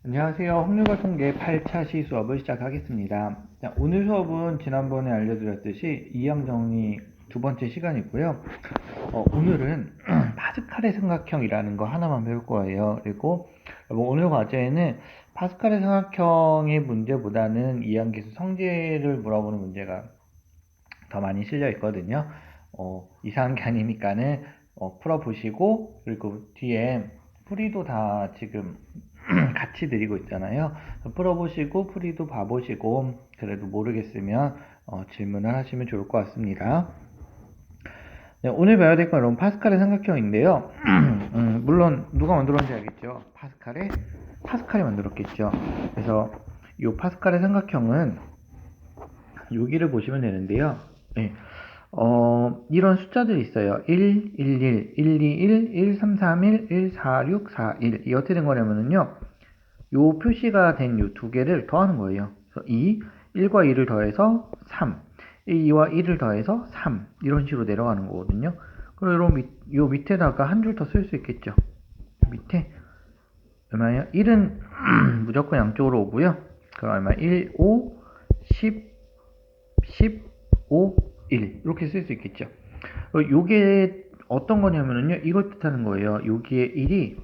안녕하세요. 확률과 통계 8차 시 수업을 시작하겠습니다. 자, 오늘 수업은 지난번에 알려드렸듯이 이항 정리 두 번째 시간이고요. 오늘은 파스칼의 삼각형이라는 거 하나만 배울 거예요. 그리고 오늘 과제에는 파스칼의 삼각형의 문제보다는 이항기수 성질을 물어보는 문제가 더 많이 실려 있거든요. 이상한 게 아니니까는 풀어보시고, 그리고 뒤에 풀이도 다 지금 같이 드리고 있잖아요. 풀어보시고 풀이도 봐보시고 그래도 모르겠으면 질문을 하시면 좋을 것 같습니다. 네, 오늘 배워야 될 건 여러분 파스칼의 삼각형인데요. 물론 누가 만들었는지 알겠죠? 파스칼이 만들었겠죠. 그래서 이 파스칼의 삼각형은 여기를 보시면 되는데요. 네, 이런 숫자들이 있어요. 1, 1, 1, 1, 2, 1, 1, 3, 3, 1, 1, 4, 6, 4, 1. 이게 어떻게 된 거냐면요. 요 표시가 된 요 두 개를 더하는 거예요. 그래서 1과 2를 더해서 3, 2와 1을 더해서 3 이런 식으로 내려가는 거거든요. 그리고 요 밑에다가 한 줄 더 쓸 수 있겠죠. 밑에 얼마예요? 1은 무조건 양쪽으로 오고요. 그럼 얼마? 1, 5, 10, 5, 1 이렇게 쓸 수 있겠죠. 요게 어떤 거냐면요. 이걸 뜻하는 거예요. 여기에 1이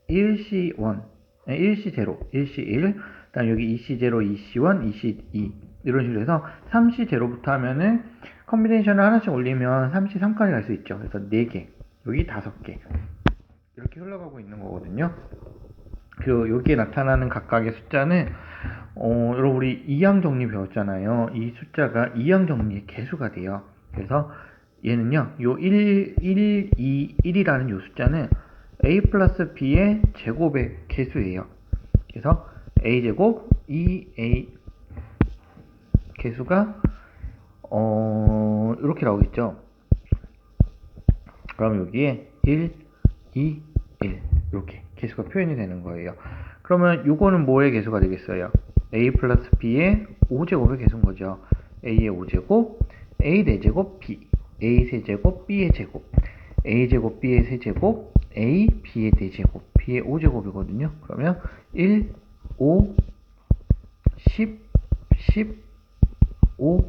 1C1, 1C0, 1C1, 그다음 여기 2C0, 2C1, 2C2 이런 식으로 해서 3C0부터 하면은 컨비네이션을 하나씩 올리면 3C3까지 갈 수 있죠. 그래서 4개, 여기 5개 이렇게 흘러가고 있는 거거든요. 그리고 여기에 나타나는 각각의 숫자는 여러분 우리 이항 정리 배웠잖아요. 이 숫자가 이항 정리의 개수가 돼요. 그래서 얘는요, 요 1, 2, 1이라는 요 숫자는 a 플러스 b의 제곱의 개수예요. 그래서 a제곱 2a 개수가 이렇게 나오겠죠. 그럼 여기에 1, 2, 1 이렇게 개수가 표현이 되는 거예요. 그러면 요거는 뭐의 개수가 되겠어요? a 플러스 b의 5제곱의 개수인 거죠. a의 5제곱, a 4제곱, b, a 세제곱, b의 제곱, a 제곱, b의 세제곱, a, b의 4제곱, b의 5제곱이거든요. 그러면 1, 5, 10, 5,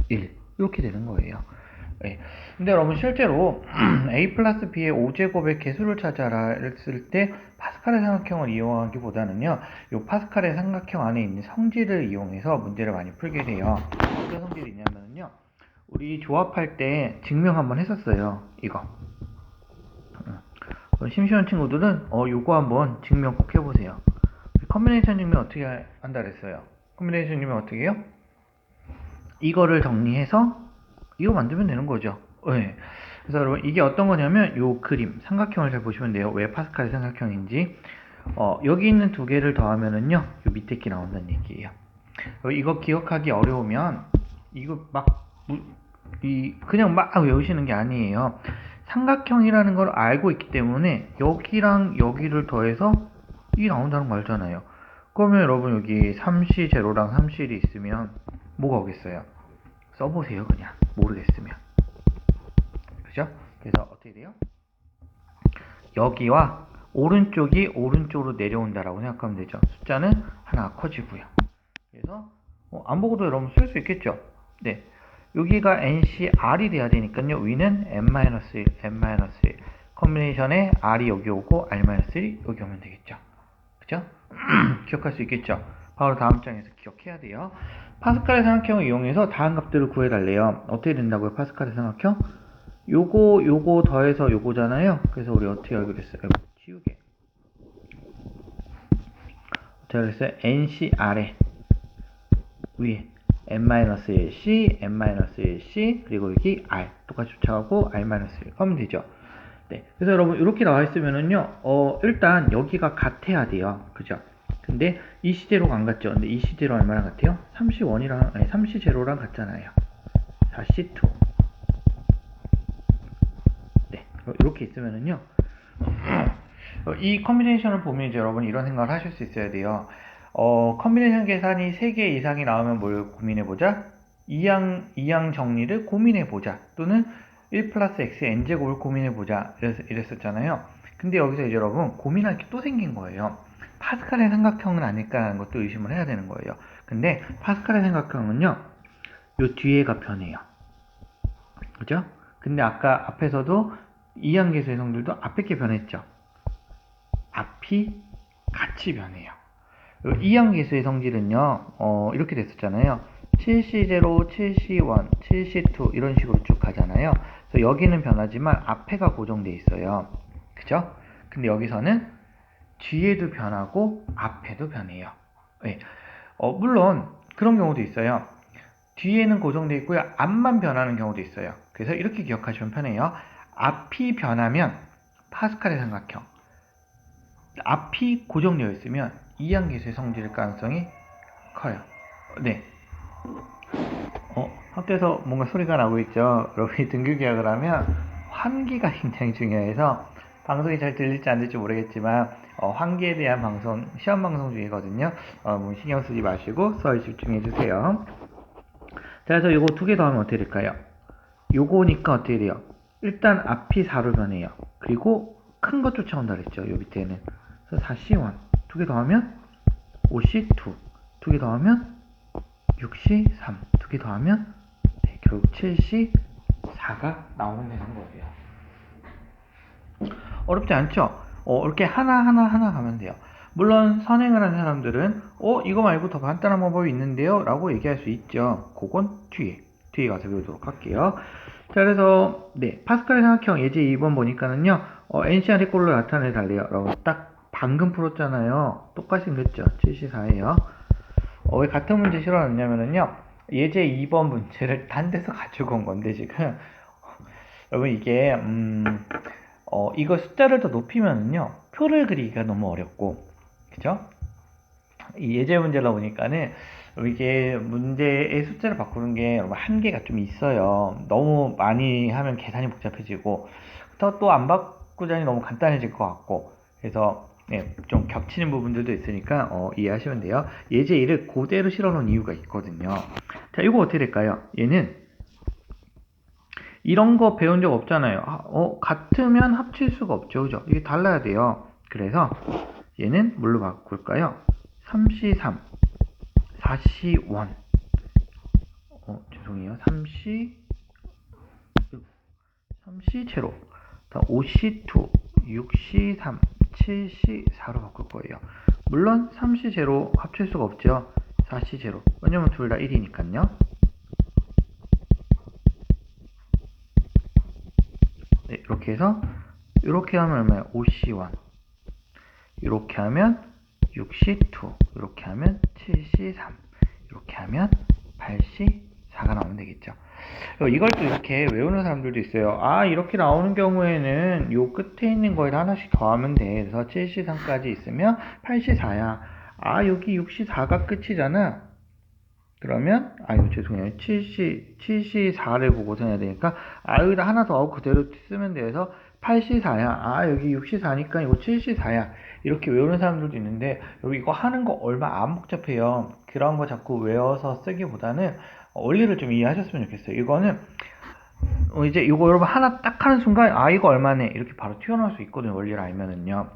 1 이렇게 되는 거예요. 네. 근데 여러분 실제로 a 플러스 b의 5제곱의 개수를 찾아라 했을 때 파스칼의 삼각형을 이용하기보다는요, 이 파스칼의 삼각형 안에 있는 성질을 이용해서 문제를 많이 풀게 돼요. 어떤 성질이 있냐면요, 우리 조합할 때 증명 한번 했었어요. 이거 심시원 친구들은 요거 한번 증명 꼭 해보세요. 컨비네이션 증명 어떻게 한다 그랬어요? 컨비네이션 증명 어떻게 해요? 이거를 정리해서 이거 만들면 되는 거죠. 네. 그래서 여러분 이게 어떤 거냐면 요 그림 삼각형을 잘 보시면 돼요. 왜 파스칼 삼각형인지. 여기 있는 두 개를 더하면은요, 요 밑에 게 나온다는 얘기예요. 이거 기억하기 어려우면 이거 그냥 막 외우시는 게 아니에요. 삼각형이라는 걸 알고 있기 때문에 여기랑 여기를 더해서 이 나온다는 거 알잖아요. 그러면 여러분 여기 3C 제로랑 3C이 있으면 뭐가 오겠어요? 써보세요. 그냥 모르겠으면. 그죠? 그래서 어떻게 돼요? 여기와 오른쪽이 오른쪽으로 내려온다라고 생각하면 되죠. 숫자는 하나 커지고요. 그래서 안 보고도 여러분 쓸 수 있겠죠. 네, 여기가 NCR이 돼야 되니까요. 위는 N-1, N-1 컨비네이션에 R이 여기 오고 R-1이 여기 오면 되겠죠. 그죠? 기억할 수 있겠죠. 바로 다음 장에서 기억해야 돼요. 파스칼의 삼각형을 이용해서 다음 값들을 구해달래요. 어떻게 된다고요? 파스칼의 삼각형? 요거 더해서 요거잖아요. 그래서 우리 어떻게 하기로 했어요? 치우게. 어떻게 했어요? NCR에 위에 n-1c, n-1c, 그리고 여기 r 똑같이 쫓아가고 r-1 하면 되죠. 네. 그래서 여러분 이렇게 나와 있으면은요, 일단 여기가 같아야 돼요. 그죠? 근데 이 시제로가 안 같죠? 근데 이 시제로 얼마나 같아요? 3C1이랑, 아니 3C0랑 같잖아요. 4C2. 네. 이렇게 있으면은요, 이 컨비네이션을 보면 이제 여러분 이런 생각을 하실 수 있어야 돼요. 컨비네이션 계산이 3개 이상이 나오면 뭘 고민해보자? 이항 정리를 고민해보자. 또는 1 플러스 x n제곱을 고민해보자. 이랬었잖아요. 근데 여기서 이제 여러분 고민할 게 또 생긴 거예요. 파스칼의 삼각형은 아닐까라는 것도 의심을 해야 되는 거예요. 근데 파스칼의 삼각형은요, 요 뒤에가 변해요. 그죠? 근데 아까 앞에서도 이항계수의 성질도 앞에 게 변했죠. 앞이 같이 변해요. 이항계수의 성질은요, 이렇게 됐었잖아요. 7C0, 7C1, 7C2 이런 식으로 쭉 가잖아요. 그래서 여기는 변하지만 앞에가 고정돼 있어요. 그죠? 근데 여기서는 뒤에도 변하고 앞에도 변해요. 네. 물론 그런 경우도 있어요. 뒤에는 고정돼 있고요. 앞만 변하는 경우도 있어요. 그래서 이렇게 기억하시면 편해요. 앞이 변하면 파스칼의 삼각형, 앞이 고정되어 있으면 이항계수의 성질일 가능성이 커요. 네. 학교에서 뭔가 소리가 나고 있죠. 여러분이 등교 계약을 하면 환기가 굉장히 중요해서 방송이 잘 들릴지 안 들릴지 모르겠지만 환기에 대한 방송, 시험 방송 중이거든요. 뭐 신경 쓰지 마시고 수업에 집중해 주세요. 자, 그래서 요거 두 개 더하면 어떻게 될까요? 요거니까 어떻게 돼요? 일단 앞이 4로 변해요. 그리고 큰 것 쫓아온다 그랬죠. 요 밑에는. 그래서 4C1 두 개 더하면 5C2 두 개 더하면 6C3 두 개 더하면 네, 결국 7C4가 나오면 되는 거예요. 어렵지 않죠? 이렇게 하나하나 가면 돼요. 물론 선행을 하는 사람들은 이거 말고 더 간단한 방법이 있는데요 라고 얘기할 수 있죠. 그건 뒤에 가서 배우도록 할게요. 자, 그래서 네, 파스칼의 삼각형 예제 2번 보니까는요, NCR의 꼴로 나타내 달래요 라고 딱 방금 풀었잖아요. 똑같이 생겼죠. 7C4예요. 왜 같은 문제 실어놨냐면은요, 예제 2번 문제를 딴 데서 가지고 온 건데 지금 여러분 이게 이거 숫자를 더 높이면은요, 표를 그리기가 너무 어렵고, 그죠? 이 예제 문제다 보니까는 이게 문제의 숫자를 바꾸는 게 한계가 좀 있어요. 너무 많이 하면 계산이 복잡해지고, 또 안 바꾸자니 너무 간단해질 것 같고, 그래서 네, 좀 겹치는 부분들도 있으니까 이해하시면 돼요. 예제 1을 그대로 실어놓은 이유가 있거든요. 자, 이거 어떻게 될까요? 얘는 이런 거 배운 적 없잖아요. 같으면 합칠 수가 없죠. 그죠? 이게 달라야 돼요. 그래서 얘는 뭘로 바꿀까요? 3C3, 4C1. 죄송해요. 3C 제로. 5C2, 6C3, 7C4로 바꿀 거예요. 물론 3C 제로 합칠 수가 없죠. 4C 제로. 왜냐면 둘 다 1이니까요. 네, 이렇게 해서 이렇게 하면 얼마예요? 5C1. 이렇게 하면 6C2. 이렇게 하면 7C3. 이렇게 하면 8C4가 나오면 되겠죠. 이걸 또 이렇게 외우는 사람들도 있어요. 이렇게 나오는 경우에는 요 끝에 있는 거에다 하나씩 더하면 돼. 그래서 7C3까지 있으면 8C4야. 여기 6C4가 끝이잖아. 그러면 죄송해요. 7C4를 보고서 해야 되니까 여기다 하나 더 그대로 쓰면 돼서 8C4야. 여기 6C4니까 이거 7C4야. 이렇게 외우는 사람들도 있는데 여기 이거 하는 거 얼마 안 복잡해요. 그런 거 자꾸 외워서 쓰기보다는 원리를 좀 이해하셨으면 좋겠어요. 이거는 이제 이거 여러분 하나 딱 하는 순간 이거 얼마네 이렇게 바로 튀어나올 수 있거든요. 원리를 알면은요.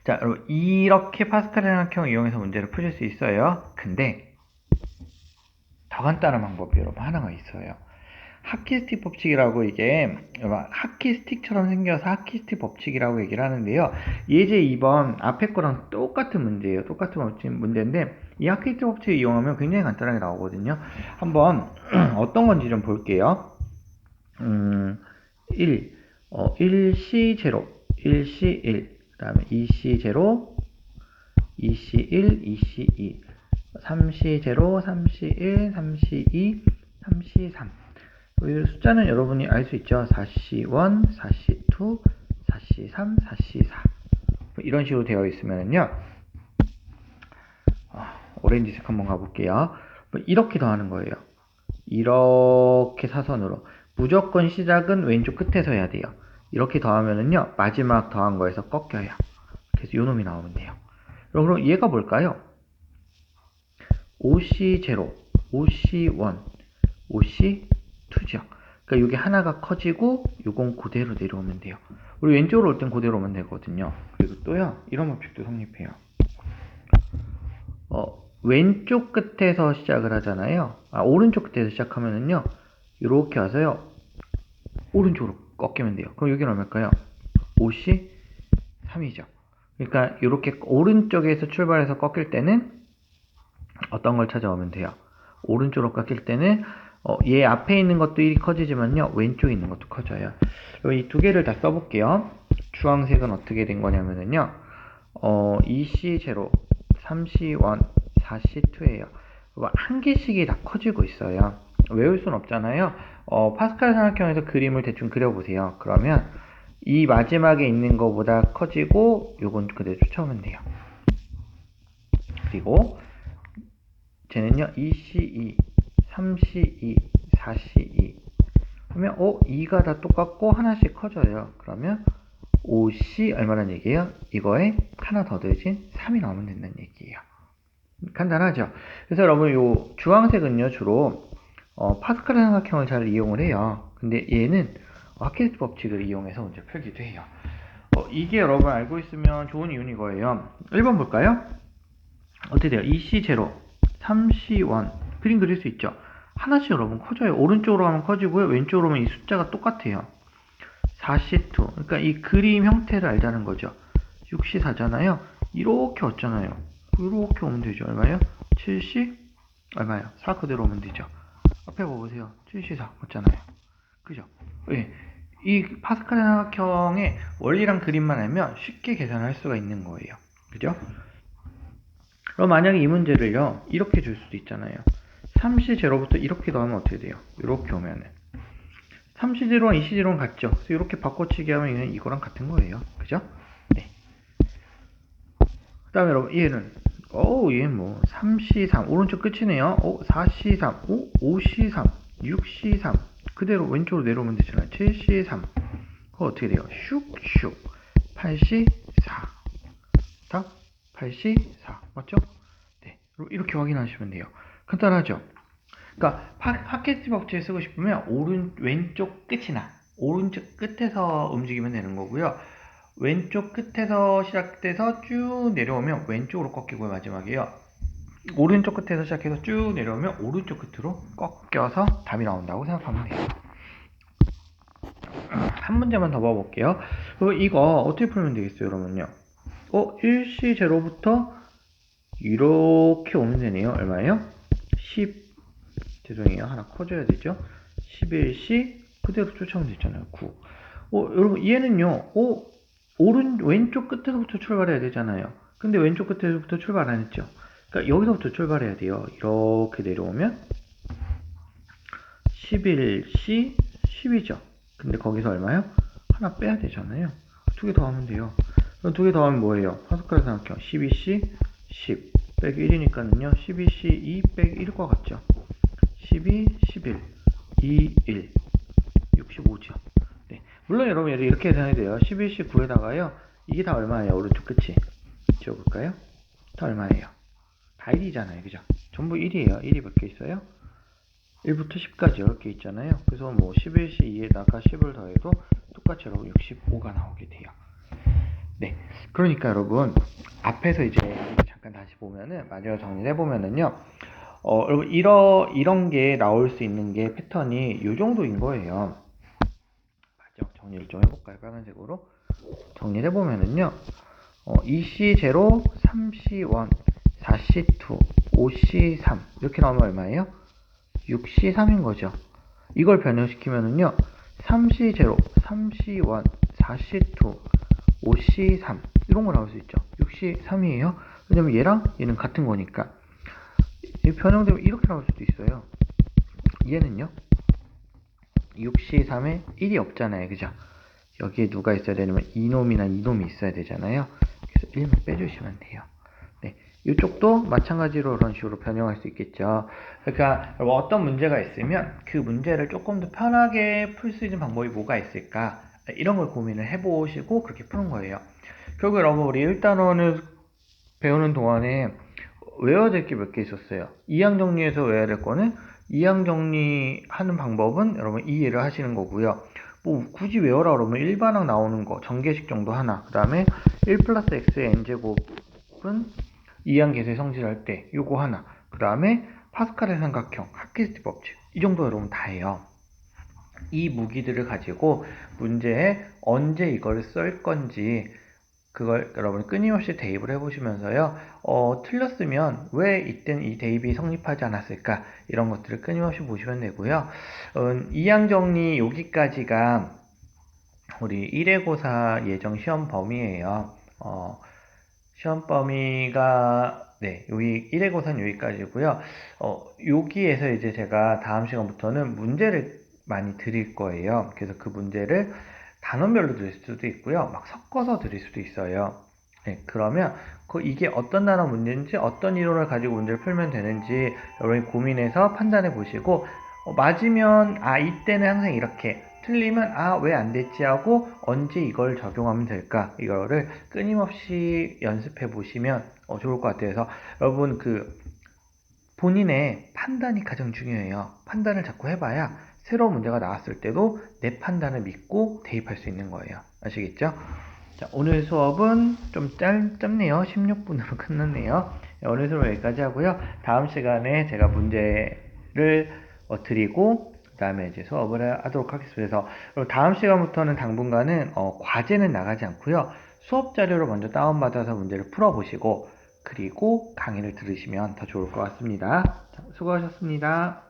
자, 여러분 이렇게 파스칼의 삼각형을 이용해서 문제를 푸실 수 있어요. 근데 더 간단한 방법이 여러분 하나가 있어요. 하키스틱 법칙이라고 이게 하키스틱처럼 생겨서 하키스틱 법칙이라고 얘기를 하는데요. 예제 2번 앞에 거랑 똑같은 문제예요. 똑같은 법칙 문제인데 이 하키스틱 법칙을 이용하면 굉장히 간단하게 나오거든요. 한번 어떤 건지 좀 볼게요. 1C0, 1C1, 그 다음에 2C0, 2C1, 2C2, 3C0, 3C1, 3C2, 3C3. 숫자는 여러분이 알 수 있죠. 4C1, 4C2, 4C3, 4C4 이런 식으로 되어 있으면요. 오렌지색 한번 가볼게요. 이렇게 더하는 거예요. 이렇게 사선으로 무조건 시작은 왼쪽 끝에서 해야 돼요. 이렇게 더하면은요, 마지막 더한 거에서 꺾여요. 그래서 요 놈이 나오면 돼요. 그럼 얘가 뭘까요? 5C0, 5C1, 5C2죠. 그러니까 이게 하나가 커지고 요건 그대로 내려오면 돼요. 우리 왼쪽으로 올 땐 그대로 오면 되거든요. 그리고 또요, 이런 법칙도 성립해요. 왼쪽 끝에서 시작을 하잖아요. 오른쪽 끝에서 시작하면은요, 이렇게 와서요, 오른쪽으로 꺾이면 돼요. 그럼 여기는 얼마일까요? 5시 3이죠. 그러니까 이렇게 오른쪽에서 출발해서 꺾일 때는 어떤 걸 찾아오면 돼요? 오른쪽으로 꺾일 때는 얘 앞에 있는 것도 1이 커지지만요, 왼쪽에 있는 것도 커져요. 이 두 개를 다 써볼게요. 주황색은 어떻게 된 거냐면은요, 2C0, 3C1, 4C2예요. 한 개씩이 다 커지고 있어요. 외울 순 없잖아요. 파스칼 삼각형에서 그림을 대충 그려보세요. 그러면 이 마지막에 있는 것보다 커지고 요건 그대로 쫓아오면 돼요. 그리고 쟤는요, 2C2, 3C2, 4C2 그러면 2가 다 똑같고 하나씩 커져요. 그러면 5C 얼마란 얘기예요? 이거에 하나 더 더해진 3이 나오면 된다는 얘기예요. 간단하죠? 그래서 여러분 요 주황색은요, 주로 파스칼 삼각형을 잘 이용을 해요. 근데 얘는 하키스 법칙을 이용해서 문제 풀기도 해요. 이게 여러분 알고 있으면 좋은 이유는 이거예요. 1번 볼까요? 어떻게 돼요? 2C0, 3C1 그림 그릴 수 있죠? 하나씩 여러분 커져요. 오른쪽으로 가면 커지고요, 왼쪽으로 오면 이 숫자가 똑같아요. 4C2 그러니까 이 그림 형태를 알자는 거죠. 6C4잖아요. 이렇게 왔잖아요. 이렇게 오면 되죠. 얼마예요? 7C 얼마예요? 4 그대로 오면 되죠. 앞에 봐보세요. 7C4 맞잖아요. 그죠? 예. 이 파스칼 삼각형의 원리랑 그림만 알면 쉽게 계산을 할 수가 있는 거예요. 그죠? 그럼 만약에 이 문제를요, 이렇게 줄 수도 있잖아요. 3C0부터 이렇게 더하면 어떻게 돼요? 이렇게 오면은 3C0와 2C0는 같죠? 그래서 이렇게 바꿔치기 하면 이거랑 같은 거예요. 그죠? 네. 그 다음에 여러분, 얘는 얘는 뭐 3C3 오른쪽 끝이네요. 4C3 5C3 6C3 그대로 왼쪽으로 내려오면 되잖아요. 7C3 그거 어떻게 돼요? 슉슉 8C4 다 8C4 맞죠? 네, 이렇게 확인하시면 돼요. 간단하죠? 그러니까 팟캐스트 법칙을 쓰고 싶으면 왼쪽 끝이나 오른쪽 끝에서 움직이면 되는 거고요. 왼쪽 끝에서 시작돼서 쭉 내려오면 왼쪽으로 꺾이고요. 마지막이에요. 오른쪽 끝에서 시작해서 쭉 내려오면 오른쪽 끝으로 꺾여서 답이 나온다고 생각하면 돼요. 한 문제만 더 봐볼게요. 이거 어떻게 풀면 되겠어요, 여러분요? 1C0부터 이렇게 오면 되네요. 얼마예요? 10 죄송해요. 하나 커져야 되죠. 11C 그대로 쫓아오면 되잖아요. 9 여러분 얘는요, 왼쪽 끝에서부터 출발해야 되잖아요. 근데 왼쪽 끝에서부터 출발 안 했죠. 그러니까 여기서부터 출발해야 돼요. 이렇게 내려오면 11C 10이죠. 근데 거기서 얼마요? 하나 빼야 되잖아요. 두 개 더하면 돼요. 두 개 더하면 뭐예요? 파스칼 삼각형 12C 10 빼기 1이니까는요 12C 2 빼기 1과 같죠. 12, 11, 2, 1 65죠. 네. 물론 여러분 이렇게 계산해야 돼요. 11C 9에다가요 이게 다 얼마예요? 오른쪽 끝이 지워볼까요? 다 얼마예요? 다 1이잖아요. 그죠? 전부 1이에요. 1이 몇 개 있어요? 1부터 10까지 이렇게 있잖아요. 그래서 뭐 11C 2에다가 10을 더해도 똑같이 여러분 65가 나오게 돼요. 네. 그러니까 여러분 앞에서 이제 잠깐 다시 보면은 마지막으로 정리를 해보면은요. 여러분 이런 게 나올 수 있는 게 패턴이 이 정도인 거예요. 맞죠? 정리를 좀 해볼까요? 빨간색으로 정리를 해보면은요. 2C0, 3C1, 4C2, 5C3 이렇게 나오면 얼마예요? 6C3인 거죠. 이걸 변형시키면은요 3C0, 3C1, 4C2, 5C3 이런 거 나올 수 있죠. 6C3이에요. 왜냐면 얘랑 얘는 같은 거니까. 변형되면 이렇게 나올 수도 있어요. 얘는요 6C3에 1이 없잖아요. 그죠? 여기에 누가 있어야 되냐면 이놈이나 이놈이 있어야 되잖아요. 그래서 1만 빼주시면 돼요. 네, 이쪽도 마찬가지로 이런 식으로 변형할 수 있겠죠. 그러니까 어떤 문제가 있으면 그 문제를 조금 더 편하게 풀 수 있는 방법이 뭐가 있을까, 이런 걸 고민을 해보시고 그렇게 푸는 거예요. 결국 여러분 우리 1단원을 배우는 동안에 외워야 될 게 몇 개 있었어요. 이항 정리에서 외워야 될 거는 이항 정리하는 방법은 여러분 이해를 하시는 거고요. 뭐 굳이 외워라 그러면 일반항 나오는 거 전개식 정도 하나, 그 다음에 1 플러스 x의 n제곱은 이항계수의 성질할 때 요거 하나, 그 다음에 파스칼의 삼각형, 하키스티 법칙, 이 정도 여러분 다 해요. 이 무기들을 가지고 문제에 언제 이거를 쓸 건지 그걸 여러분 끊임없이 대입을 해보시면서요. 틀렸으면 왜 이땐 이 대입이 성립하지 않았을까, 이런 것들을 끊임없이 보시면 되고요. 이항 정리 여기까지가 우리 1회고사 예정 시험 범위예요. 시험 범위가 네, 여기 1회고사는 여기까지고요. 여기에서 이제 제가 다음 시간부터는 문제를 많이 드릴 거예요. 그래서 그 문제를 단원별로 드릴 수도 있고요. 막 섞어서 드릴 수도 있어요. 네, 그러면 이게 어떤 단어 문제인지, 어떤 이론을 가지고 문제를 풀면 되는지 여러분이 고민해서 판단해 보시고, 맞으면 이때는 항상 이렇게, 틀리면 왜 안 됐지 하고 언제 이걸 적용하면 될까, 이거를 끊임없이 연습해 보시면 좋을 것 같아요. 그래서 여러분 본인의 판단이 가장 중요해요. 판단을 자꾸 해봐야 새로운 문제가 나왔을 때도 내 판단을 믿고 대입할 수 있는 거예요. 아시겠죠? 자, 오늘 수업은 좀 짧네요. 16분으로 끝났네요. 오늘 수업 여기까지 하고요. 다음 시간에 제가 문제를 드리고 그 다음에 이제 수업을 하도록 하겠습니다. 그래서 다음 시간부터는 당분간은 과제는 나가지 않고요. 수업 자료를 먼저 다운받아서 문제를 풀어보시고 그리고 강의를 들으시면 더 좋을 것 같습니다. 자, 수고하셨습니다.